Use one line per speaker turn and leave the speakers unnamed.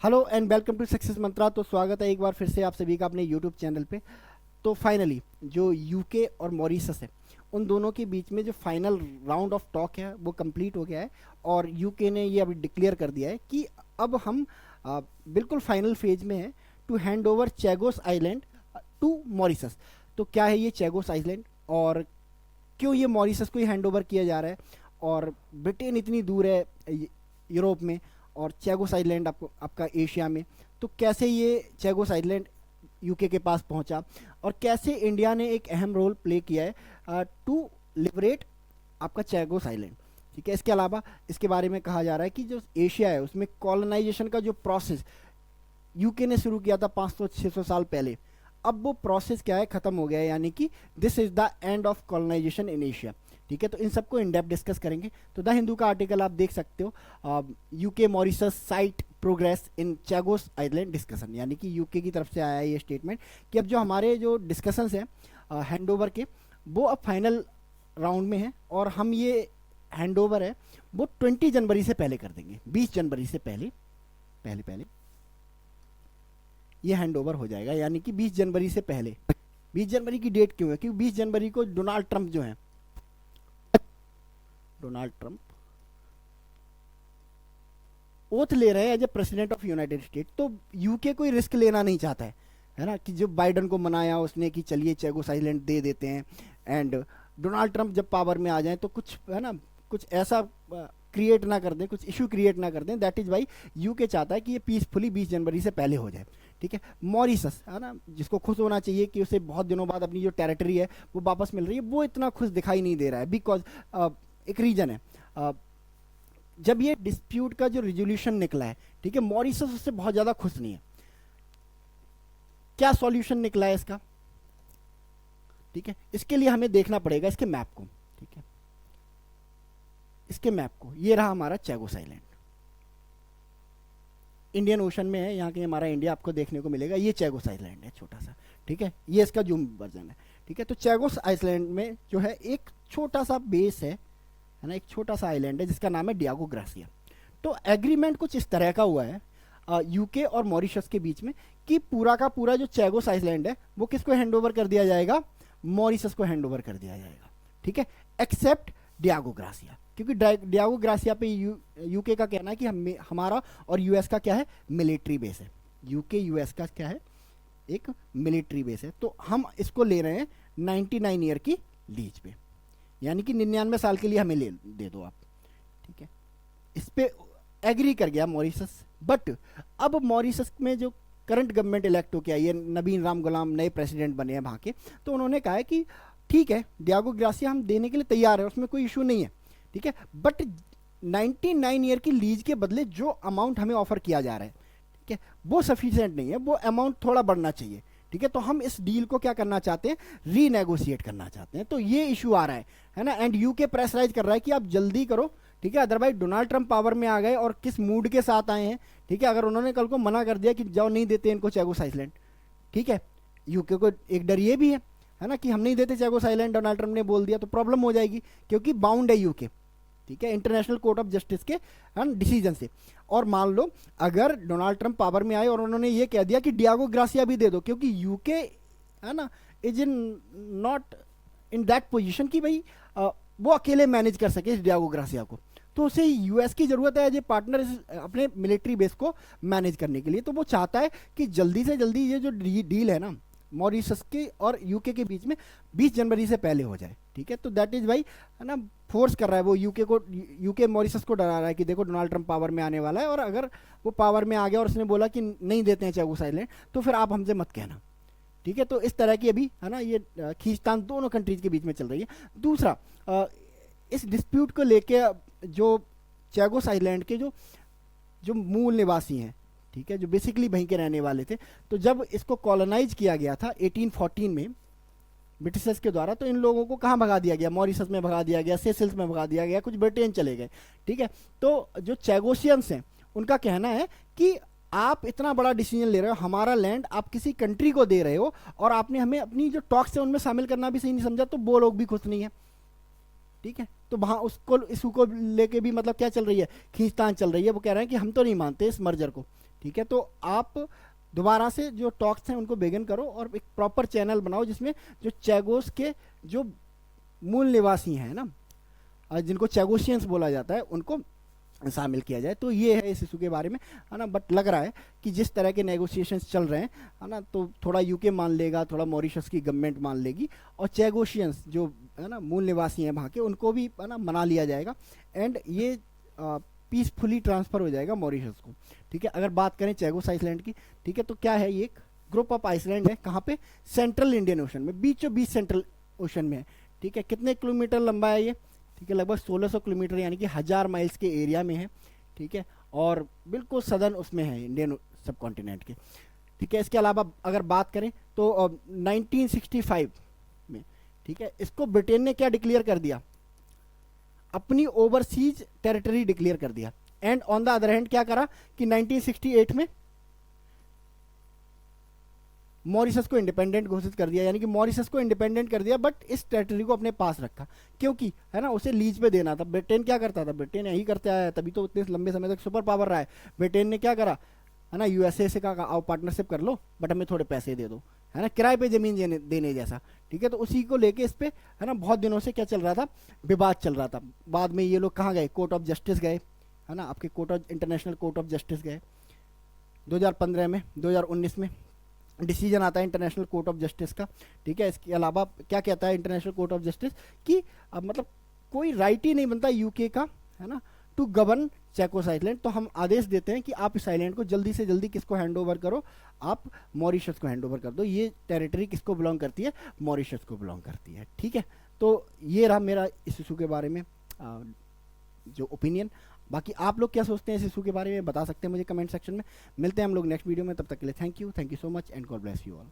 Hello and welcome to success mantra. तो स्वागत है एक बार फिर से आप सभी का अपने यूट्यूब चैनल पे। तो फाइनली जो यूके और मॉरिशस है, उन दोनों के बीच में जो फाइनल राउंड ऑफ टॉक है वो कंप्लीट हो गया है। और यूके ने ये अभी डिक्लेयर कर दिया है कि अब हम बिल्कुल फाइनल फेज में हैं to hand over Chagos island to Mauritius. तो क्या है ये चैगोस आइलैंड, और क्यों ये मॉरिशस को ही हैंड ओवर किया जा रहा है, और ब्रिटेन इतनी दूर है यूरोप में, और चैगोस आइलैंड आपको आपका एशिया में। तो कैसे ये चैगोस आइलैंड यूके के पास पहुंचा, और कैसे इंडिया ने एक अहम रोल प्ले किया है टू लिबरेट आपका चैगोस आइलैंड। ठीक है, इसके अलावा इसके बारे में कहा जा रहा है कि जो एशिया है उसमें कॉलोनाइजेशन का जो प्रोसेस यूके ने शुरू किया था 500-600 साल पहले, अब वो प्रोसेस क्या है, खत्म हो गया है। यानी कि this is the end of colonisation in Asia. ठीक है, तो इन सबको इन डेप्थ डिस्कस करेंगे। तो द हिंदू का आर्टिकल आप देख सकते हो, UK Mauritius cite progress in Chagos island discussion. यानी कि यूके की तरफ से आया है ये स्टेटमेंट कि अब जो हमारे जो डिस्कशंस हैं हैंड ओवर के, वो अब फाइनल राउंड में हैं, और हम ये हैंड ओवर है वो 20 जनवरी से पहले कर देंगे। 20 जनवरी से पहले पहले पहले ये हैंड ओवर हो जाएगा। यानी कि 20 जनवरी से पहले। 20 जनवरी की डेट क्यों है? क्योंकि 20 जनवरी को डोनाल्ड ट्रंप जो है, डोनाल्ड ट्रंप ओथ ले रहे हैं as a president of United State. तो यूके कोई रिस्क लेना नहीं चाहता है ना, कि जो बाइडन को मनाया उसने कि चलिए चैगोस आइलैंड दे देते हैं, एंड डोनाल्ड ट्रंप जब पावर में आ जाए तो कुछ है ना, कुछ ऐसा क्रिएट ना कर दें, कुछ इशू क्रिएट ना कर दें। दैट इज वाई यूके चाहता है कि ये पीसफुली 20 जनवरी से पहले हो जाए। ठीक है, मॉरिशस है ना, जिसको खुश होना चाहिए कि उसे बहुत दिनों बाद अपनी जो टेरिटरी है वो वापस मिल रही है, वो इतना खुश दिखाई नहीं दे रहा है। बिकॉज एक रीजन है, जब ये डिस्प्यूट का जो रिजोल्यूशन निकला है, ठीक है, मॉरिशस उससे बहुत ज्यादा खुश नहीं है। क्या सॉल्यूशन निकला है इसका? ठीक है, इसके लिए हमें देखना पड़ेगा इसके मैप को। ठीक है, इसके मैप को, ये रहा हमारा चैगोस आइलैंड, इंडियन ओशन में है, यहाँ के हमारा इंडिया आपको देखने को मिलेगा। ये चैगोस आइलैंड है छोटा सा। ठीक है, ये इसका जूम वर्जन है। ठीक है, तो चैगोस आइलैंड में जो है एक छोटा सा बेस है ना, एक छोटा सा आइलैंड है जिसका नाम है डियागो ग्रासिया। तो एग्रीमेंट कुछ इस तरह का हुआ है यूके और मॉरिशस के बीच में कि पूरा का पूरा जो चैगोस आइलैंड है वो किसको हैंड ओवर कर दिया जाएगा? मॉरिशस को हैंड ओवर कर दिया जाएगा। ठीक है, एक्सेप्ट डियागो ग्रासिया, क्योंकि डियागो ग्रासिया पे यूके का कहना है कि हमारा और यूएस का क्या है, मिलिट्री बेस है। यूके यूएस का क्या है, एक मिलिट्री बेस है। तो हम इसको ले रहे हैं 99 ईयर की लीज पे, यानी कि 99 साल के लिए हमें ले दे दो आप। ठीक है, इस पे एग्री कर गया मॉरिशस। बट अब मॉरिशस में जो करंट गवर्नमेंट इलेक्ट हो के आई है, नबीन राम गुलाम नए प्रेसिडेंट बने हैं वहाँ के, तो उन्होंने कहा है कि ठीक है, डियागो ग्रासिया हम देने के लिए तैयार है, उसमें कोई इशू नहीं है। ठीक है, बट 99 ईयर की लीज के बदले जो अमाउंट हमें ऑफर किया जा रहा है, ठीक है, वो सफिशिएंट नहीं है, वो अमाउंट थोड़ा बढ़ना चाहिए। ठीक है, तो हम इस डील को क्या करना चाहते हैं, रीनेगोशिएट करना चाहते हैं। तो ये इशू आ रहा है ना, एंड यूके प्रेशराइज कर रहा है कि आप जल्दी करो। ठीक है, अदरवाइज डोनाल्ड ट्रंप पावर में आ गए और किस मूड के साथ आए हैं। ठीक है, अगर उन्होंने कल को मना कर दिया कि जाओ नहीं देते इनको चैगोस आइलैंड, ठीक है, यूके को एक डर ये भी है ना कि हम नहीं देते चैगोस आइलैंड, डोनाल्ड ट्रंप ने बोल दिया तो प्रॉब्लम हो जाएगी, क्योंकि बाउंड है यूके। ठीक है, इंटरनेशनल कोर्ट ऑफ जस्टिस के डिसीजन से। और मान लो अगर डोनाल्ड ट्रंप पावर में आए और उन्होंने ये कह दिया कि डियागो ग्रासिया भी दे दो, क्योंकि यूके है ना is in not in that position कि भाई वो अकेले मैनेज कर सके इस डियागो ग्रासिया को, तो उसे यूएस की जरूरत है एज ए पार्टनर अपने मिलिट्री बेस को मैनेज करने के लिए। तो वो चाहता है कि जल्दी से जल्दी ये जो डील है ना मॉरिशस के और यूके के बीच में 20 जनवरी से पहले हो जाए। ठीक है, तो दैट इज भाई है ना, फोर्स कर रहा है वो यूके को, यूके मॉरिशस को डरा रहा है कि देखो डोनाल्ड ट्रंप पावर में आने वाला है, और अगर वो पावर में आ गया और उसने बोला कि नहीं देते हैं चैगोस आइलैंड, तो फिर आप हमसे मत कहना। ठीक है, तो इस तरह की अभी है ना ये खींचतान दोनों कंट्रीज के बीच में चल रही है। दूसरा, इस डिस्प्यूट को लेके जो चैगोस आइलैंड के जो जो मूल निवासी हैं, ठीक है, जो बेसिकली वहीं के रहने वाले थे, तो जब इसको कॉलोनाइज किया गया था 1814 में ब्रिटिशर्स के द्वारा, तो इन लोगों को कहाँ भगा दिया गया? मॉरिशस में भगा दिया गया, सेशल्स में भगा दिया गया, कुछ ब्रिटेन चले गए। ठीक है, तो जो चैगोसियंस हैं उनका कहना है कि आप इतना बड़ा डिसीजन ले रहे हो, हमारा लैंड आप किसी कंट्री को दे रहे हो, और आपने हमें अपनी जो टॉक्स है उनमें शामिल करना भी सही नहीं समझा, तो वो लोग भी खुश नहीं है। ठीक है, तो वहां उसको इशू को लेके भी मतलब क्या चल रही है, खींचतान चल रही है। वो कह रहे हैं कि हम तो नहीं मानते इस मर्जर को। ठीक है, तो आप दोबारा से जो टॉक्स हैं उनको बेगन करो और एक प्रॉपर चैनल बनाओ जिसमें जो चैगोस के जो मूल निवासी हैं ना, जिनको चैगोशियंस बोला जाता है, उनको शामिल किया जाए। तो ये है इस इशू के बारे में, है ना। बट लग रहा है कि जिस तरह के नेगोशिएशंस चल रहे हैं, है ना, तो थोड़ा यूके मान लेगा, थोड़ा मॉरिशस की गवर्नमेंट मान लेगी, और चैगोशियंस जो है ना मूल निवासी हैं वहाँ के, उनको भी है ना मना लिया जाएगा, एंड ये पीसफुली ट्रांसफ़र हो जाएगा मॉरिशस को। ठीक है, अगर बात करें चैगोस आइसलैंड की, ठीक है, तो क्या है, ये एक ग्रुप ऑफ आइसलैंड है। कहाँ पे? सेंट्रल इंडियन ओशन में, बीचों बीच सेंट्रल ओशन में है। ठीक है, कितने किलोमीटर लंबा है ये? ठीक है, लगभग 1600 किलोमीटर यानी कि 1000 माइल्स के एरिया में है। ठीक है, और बिल्कुल सदर्न उसमें है इंडियन सब कॉन्टिनेंट के। ठीक है, इसके अलावा अगर बात करें तो 1965 में, ठीक है, इसको ब्रिटेन ने क्या डिक्लेयर कर दिया? अपनी ओवरसीज टेरिटरी डिक्लेयर कर दिया। And on the other hand क्या करा कि 1968 में मॉरिशस को इंडिपेंडेंट घोषित कर दिया, यानी कि मॉरिशस को इंडिपेंडेंट कर दिया, बट इस टेरिटरी को अपने पास रखा, क्योंकि है ना उसे लीज पे देना था। ब्रिटेन क्या करता था? ब्रिटेन यही करते आया है, तभी तो इतने लंबे समय तक सुपर पावर रहा है। ब्रिटेन ने क्या करा, है ना, यूएसए से कहा आओ पार्टनरशिप कर लो, बट हमें थोड़े पैसे दे दो, है ना, किराए पे जमीन देने जैसा। ठीक है, तो उसी को लेके इस पे है ना बहुत दिनों से क्या चल रहा था, विवाद चल रहा था। बाद में ये लोग कहाँ गए? कोर्ट ऑफ जस्टिस गए, है ना, आपके इंटरनेशनल कोर्ट ऑफ जस्टिस गए 2015 में, 2019 में डिसीजन आता है इंटरनेशनल कोर्ट ऑफ जस्टिस का। ठीक है, इसके अलावा क्या कहता है इंटरनेशनल कोर्ट ऑफ जस्टिस कि अब मतलब कोई राइट ही नहीं बनता यूके का, है ना, टू गवर्न चैकोस आइलैंड। तो हम आदेश देते हैं कि आप इस आइलैंड को जल्दी से जल्दी किसको हैंड ओवर करो? आप मॉरिशस को हैंड ओवर कर दो। ये टेरिटरी किसको बिलोंग करती है? मॉरिशस को बिलोंग करती है। ठीक है, तो ये रहा मेरा इस इशू के बारे में जो ओपिनियन। बाकी आप लोग क्या सोचते हैं इस इशू के बारे में, बता सकते हैं मुझे कमेंट सेक्शन में। मिलते हैं हम लोग नेक्स्ट वीडियो में, तब तक के लिए thank you so much and God bless you all.